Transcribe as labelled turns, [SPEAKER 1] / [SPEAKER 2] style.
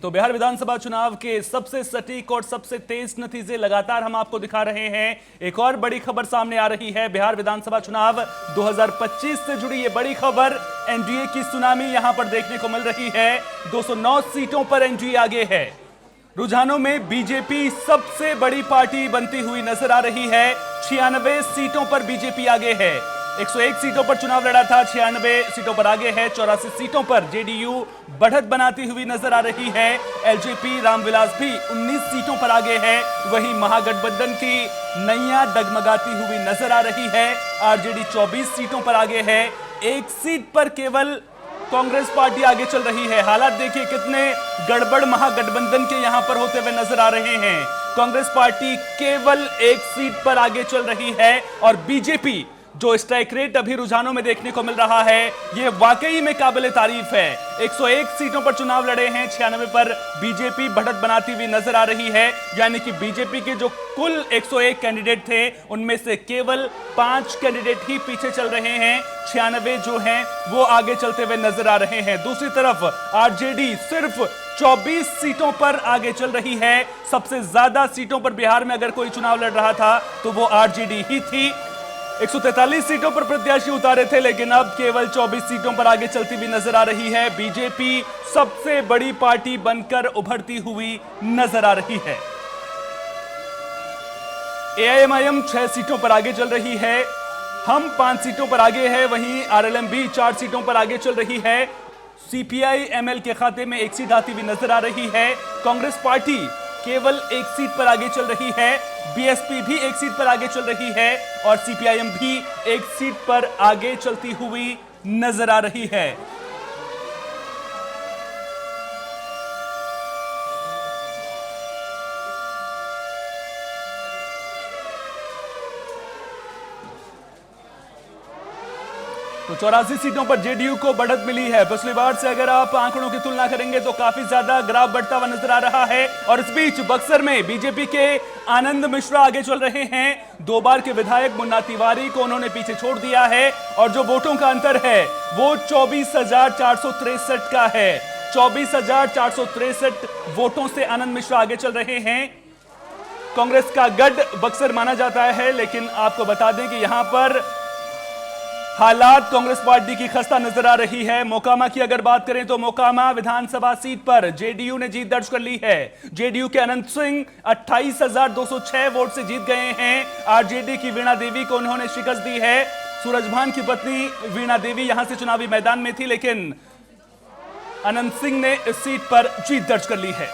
[SPEAKER 1] तो बिहार विधानसभा चुनाव के सबसे सटीक और सबसे तेज नतीजे लगातार हम आपको दिखा रहे हैं। एक और बड़ी खबर सामने आ रही है। बिहार विधानसभा चुनाव 2025 से जुड़ी ये बड़ी खबर, एनडीए की सुनामी यहां पर देखने को मिल रही है। 209 सीटों पर एनडीए आगे है। रुझानों में बीजेपी सबसे बड़ी पार्टी बनती हुई नजर आ रही है। 96 सीटों पर बीजेपी आगे है। 101 सीटों पर चुनाव लड़ा था, 96 सीटों पर आगे है। 84 सीटों पर जेडीयू बढ़त बनाती हुई नजर आ रही है। एलजेपी रामविलास भी 19 सीटों पर आगे है। वहीं महागठबंधन की नैया डगमगाती हुई नजर आ रही है। आरजेडी 24 सीटों पर आगे है। एक सीट पर केवल कांग्रेस पार्टी आगे चल रही है। हालात देखिए कितने गड़बड़ महागठबंधन के यहां पर होते हुए नजर आ रहे हैं। कांग्रेस पार्टी केवल एक सीट पर आगे चल रही है और बीजेपी जो स्ट्राइक रेट अभी रुझानों में देखने को मिल रहा है, यह वाकई में काबिले तारीफ है। 101 सीटों पर चुनाव लड़े हैं, 96 पर बीजेपी बढ़त बनाती हुई नजर आ रही है। यानी कि बीजेपी के जो कुल 101 कैंडिडेट थे, उनमें से केवल 5 कैंडिडेट ही पीछे चल रहे हैं। 96 जो हैं वो आगे चलते हुए नजर आ रहे हैं। दूसरी तरफ आरजेडी सिर्फ 24 सीटों पर आगे चल रही है। सबसे ज्यादा सीटों पर बिहार में अगर कोई चुनाव लड़ रहा था तो वो आरजेडी ही थी। 143 सीटों पर प्रत्याशी उतारे थे, लेकिन अब केवल 24 सीटों पर आगे चलती हुई नजर आ रही है। बीजेपी सबसे बड़ी पार्टी बनकर उभरती हुई नजर आ रही है। एआईएमआईएम 6 सीटों पर आगे चल रही है। हम 5 सीटों पर आगे है। वहीं आरएलएम भी 4 सीटों पर आगे चल रही है। सीपीआई एमएल के खाते में एक सीट आती हुई नजर आ रही है। कांग्रेस पार्टी केवल एक सीट पर आगे चल रही है। बीएसपी भी एक सीट पर आगे चल रही है और सीपीआईएम भी एक सीट पर आगे चलती हुई नजर आ रही है। तो 84 सीटों पर जेडीयू को बढ़त मिली है। पिछली बार से अगर आप आंकड़ों की तुलना करेंगे तो काफी ज्यादा ग्राफ बढ़ता हुआ नजर आ रहा है। और इस बीच बक्सर में बीजेपी के आनंद मिश्रा आगे चल रहे हैं। 2 बार के विधायक मुन्ना तिवारी को उन्होंने पीछे छोड़ दिया है और जो वोटों का अंतर है वो 24,463 का है। 24,463 वोटों से आनंद मिश्रा आगे चल रहे हैं। कांग्रेस का गढ़ बक्सर माना जाता है, लेकिन आपको बता दें कि यहां पर हालात कांग्रेस पार्टी की खस्ता नजर आ रही है। मोकामा की अगर बात करें तो मोकामा विधानसभा सीट पर जेडीयू ने जीत दर्ज कर ली है। जेडीयू के अनंत सिंह 28,206 वोट से जीत गए हैं। आरजेडी की वीणा देवी को उन्होंने शिकस्त दी है। सूरजभान की पत्नी वीणा देवी यहां से चुनावी मैदान में थी, लेकिन अनंत सिंह ने इस सीट पर जीत दर्ज कर ली है।